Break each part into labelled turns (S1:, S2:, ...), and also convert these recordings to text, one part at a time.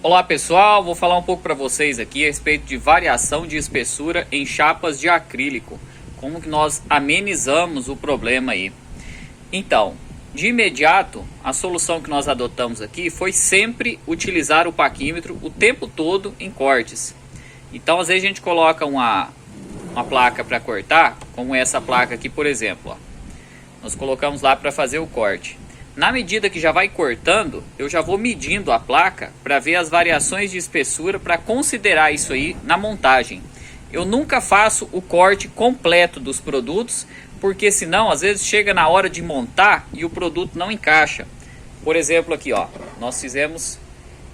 S1: Olá pessoal, vou falar um pouco para vocês aqui a respeito de variação de espessura em chapas de acrílico. Como que nós amenizamos o problema aí. Então, de imediato, a solução que nós adotamos aqui foi sempre utilizar o paquímetro o tempo todo em cortes. Então, às vezes a gente coloca uma placa para cortar, como essa placa aqui, por exemplo. Ó. Nós colocamos lá para fazer o corte. Na medida que já vai cortando, eu já vou medindo a placa para ver as variações de espessura para considerar isso aí na montagem. Eu nunca faço o corte completo dos produtos, porque senão às vezes chega na hora de montar e o produto não encaixa. Por exemplo aqui, ó, nós fizemos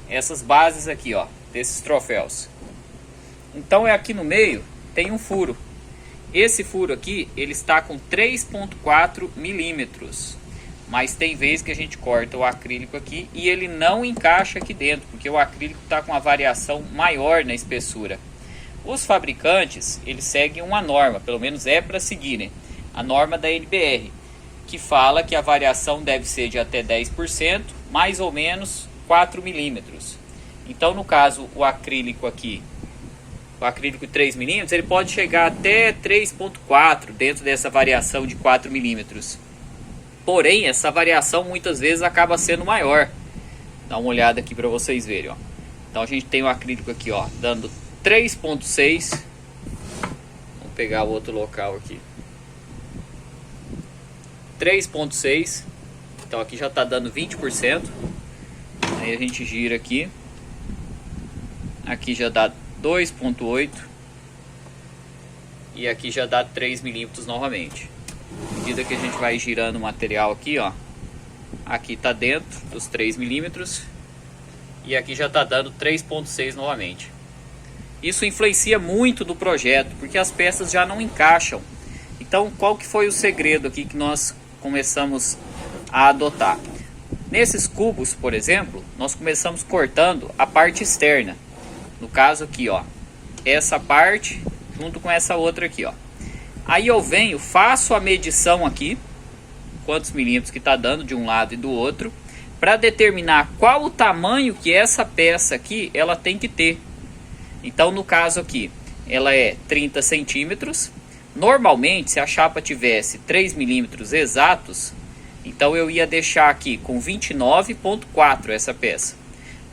S1: essas bases aqui, ó, desses troféus. Então aqui no meio tem um furo. Esse furo aqui, ele está com 3,4 milímetros. Mas tem vezes que a gente corta o acrílico aqui e ele não encaixa aqui dentro, porque o acrílico está com uma variação maior na espessura. Os fabricantes, eles seguem uma norma, pelo menos é para seguirem, a norma da NBR, que fala que a variação deve ser de até 10%, mais ou menos 4 milímetros. Então, no caso, o acrílico aqui, o acrílico 3 milímetros, ele pode chegar até 3,4 dentro dessa variação de 4 milímetros. Porém, essa variação muitas vezes acaba sendo maior. Dá uma olhada aqui para vocês verem. Ó. Então a gente tem o acrílico aqui, ó, dando 3,6. Vamos pegar o outro local aqui. 3,6. Então aqui já está dando 20%. Aí a gente gira aqui. Aqui já dá 2,8. E aqui já dá 3 milímetros novamente. À medida que a gente vai girando o material aqui, ó, aqui está dentro dos 3 milímetros e aqui já está dando 3,6 novamente. Isso influencia muito no projeto, porque as peças já não encaixam. Então, qual que foi o segredo aqui que nós começamos a adotar? Nesses cubos, por exemplo, nós começamos cortando a parte externa. No caso aqui, ó, essa parte junto com essa outra aqui, ó. Aí eu venho, faço a medição aqui, quantos milímetros que está dando de um lado e do outro, para determinar qual o tamanho que essa peça aqui ela tem que ter. Então no caso aqui, ela é 30 centímetros. Normalmente, se a chapa tivesse 3 milímetros exatos, então eu ia deixar aqui com 29,4 essa peça.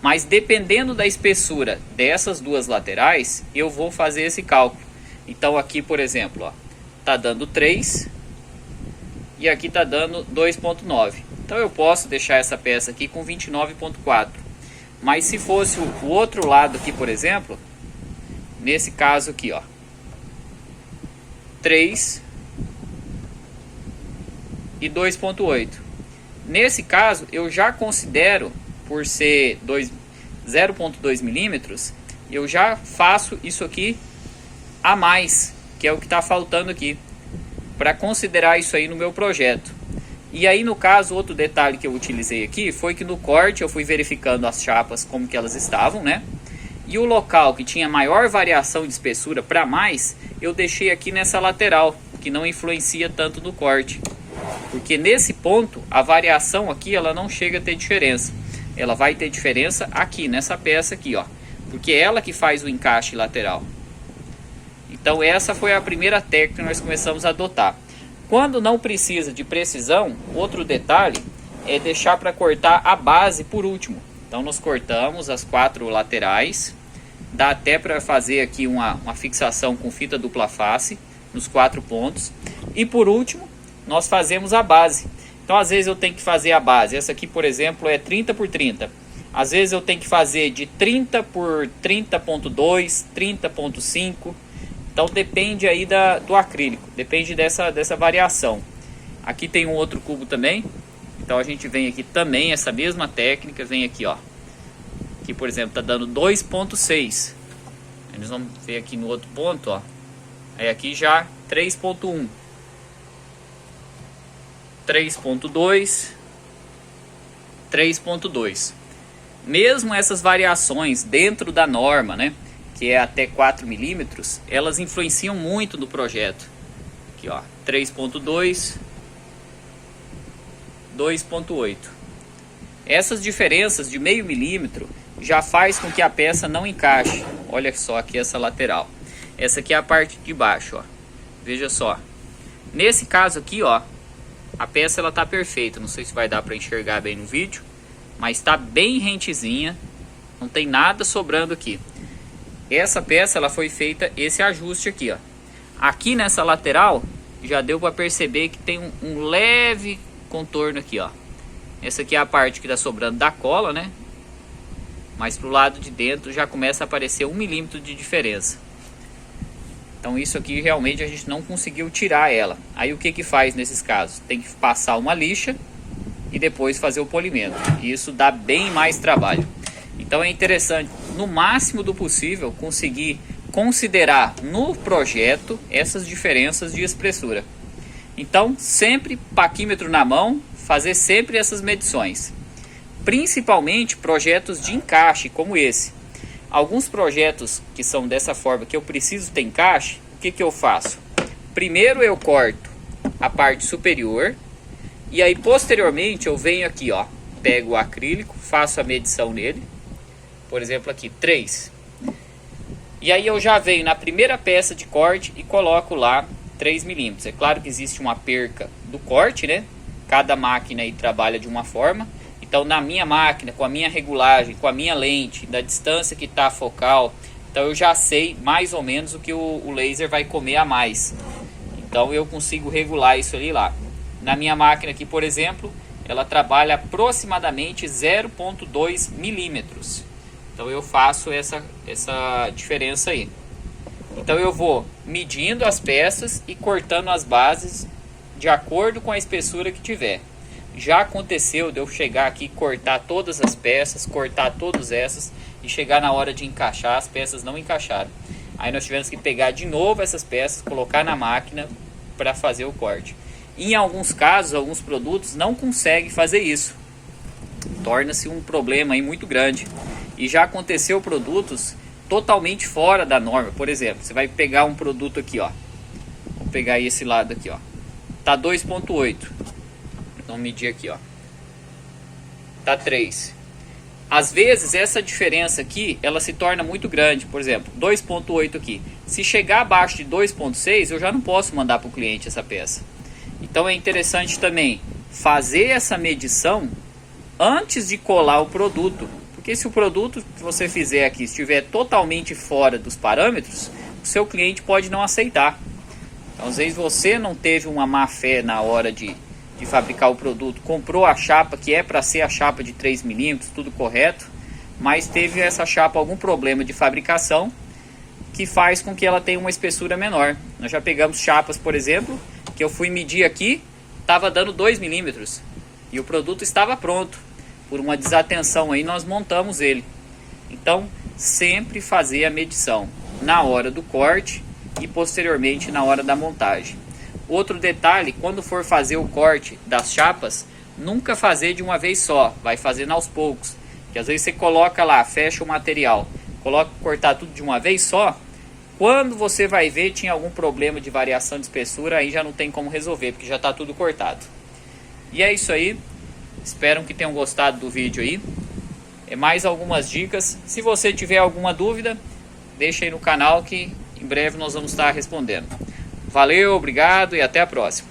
S1: Mas dependendo da espessura dessas duas laterais, eu vou fazer esse cálculo. Então aqui, por exemplo, ó, tá dando 3 e aqui tá dando 2,9. Então eu posso deixar essa peça aqui com 29,4. Mas se fosse o outro lado aqui, por exemplo, nesse caso aqui, ó, 3 e 2,8. Nesse caso eu já considero, por ser 0,2 milímetros, eu já faço isso aqui a mais, que é o que está faltando aqui, para considerar isso aí no meu projeto. E aí no caso, outro detalhe que eu utilizei aqui foi que no corte eu fui verificando as chapas como que elas estavam, né? E o local que tinha maior variação de espessura para mais, eu deixei aqui nessa lateral, que não influencia tanto no corte. Porque nesse ponto, a variação aqui ela não chega a ter diferença. Ela vai ter diferença aqui, nessa peça aqui, ó. Porque é ela que faz o encaixe lateral. Então essa foi a primeira técnica que nós começamos a adotar. Quando não precisa de precisão, outro detalhe é deixar para cortar a base por último. Então nós cortamos as 4 laterais, dá até para fazer aqui uma fixação com fita dupla face nos 4 pontos. E por último, nós fazemos a base. Então às vezes eu tenho que fazer a base, essa aqui por exemplo é 30 por 30. Às vezes eu tenho que fazer de 30 por 30,2, 30,5. Então depende aí do acrílico, depende dessa variação. Aqui tem um outro cubo também. Então a gente vem aqui também, essa mesma técnica, vem aqui, ó. Aqui por exemplo está dando 2,6. Nós vamos ver aqui no outro ponto, ó. Aí aqui já 3,1. 3,2. 3,2. Mesmo essas variações dentro da norma, né? Que é até 4 milímetros, elas influenciam muito no projeto. Aqui, ó, 3,2, 2,8. Essas diferenças de meio milímetro já faz com que a peça não encaixe. Olha só aqui essa lateral. Essa aqui é a parte de baixo, ó. Veja só. Nesse caso aqui, ó, a peça ela tá perfeita. Não sei se vai dar para enxergar bem no vídeo, mas tá bem rentezinha. Não tem nada sobrando aqui. Essa peça ela foi feita esse ajuste aqui, ó. Aqui nessa lateral já deu para perceber que tem um leve contorno aqui, ó. Essa aqui é a parte que tá sobrando da cola, né? Mas pro lado de dentro já começa a aparecer 1 milímetro de diferença. Então isso aqui realmente a gente não conseguiu tirar ela. Aí o que que faz nesses casos? Tem que passar uma lixa e depois fazer o polimento. E isso dá bem mais trabalho. Então é interessante, no máximo do possível, conseguir considerar no projeto essas diferenças de espessura. Então sempre paquímetro na mão, fazer sempre essas medições. Principalmente projetos de encaixe como esse. Alguns projetos que são dessa forma, que eu preciso ter encaixe, o que que eu faço? Primeiro eu corto a parte superior e aí posteriormente eu venho aqui, ó, pego o acrílico, faço a medição nele, por exemplo aqui 3. E aí eu já venho na primeira peça de corte e coloco lá 3 milímetros. É claro que existe uma perca do corte, né? Cada máquina aí trabalha de uma forma. Então na minha máquina, com a minha regulagem, com a minha lente, da distância que está a focal, então eu já sei mais ou menos o que o laser vai comer a mais. Então eu consigo regular isso ali lá. Na minha máquina aqui, por exemplo, ela trabalha aproximadamente 0,2 milímetros. Então eu faço essa diferença aí. Então eu vou medindo as peças e cortando as bases de acordo com a espessura que tiver. Já aconteceu de eu chegar aqui, cortar todas as peças, cortar todas essas e chegar na hora de encaixar, as peças não encaixaram. Aí nós tivemos que pegar de novo essas peças, colocar na máquina para fazer o corte. Em alguns casos, alguns produtos não conseguem fazer isso. Torna-se um problema aí muito grande. E já aconteceu produtos totalmente fora da norma. Por exemplo, você vai pegar um produto aqui, ó. Vou pegar esse lado aqui, ó. Tá 2,8. Vamos medir aqui, ó. Tá 3. Às vezes essa diferença aqui, ela se torna muito grande. Por exemplo, 2,8 aqui. Se chegar abaixo de 2,6, eu já não posso mandar para o cliente essa peça. Então é interessante também fazer essa medição antes de colar o produto. Porque se o produto que você fizer aqui estiver totalmente fora dos parâmetros, o seu cliente pode não aceitar. Então às vezes você não teve uma má fé na hora de fabricar o produto, comprou a chapa que é para ser a chapa de 3 milímetros, tudo correto, mas teve essa chapa algum problema de fabricação que faz com que ela tenha uma espessura menor. Nós já pegamos chapas, por exemplo, que eu fui medir aqui, estava dando 2 milímetros e o produto estava pronto. Por uma desatenção aí nós montamos ele. Então sempre fazer a medição na hora do corte e posteriormente na hora da montagem. Outro detalhe, quando for fazer o corte das chapas, nunca fazer de uma vez só, vai fazendo aos poucos. Que às vezes você coloca lá, fecha o material, coloca cortar tudo de uma vez só. Quando você vai ver, tinha algum problema de variação de espessura, aí já não tem como resolver, porque já está tudo cortado. E é isso aí, espero que tenham gostado do vídeo aí. É mais algumas dicas, se você tiver alguma dúvida, deixa aí no canal que em breve nós vamos estar respondendo. Valeu, obrigado e até a próxima.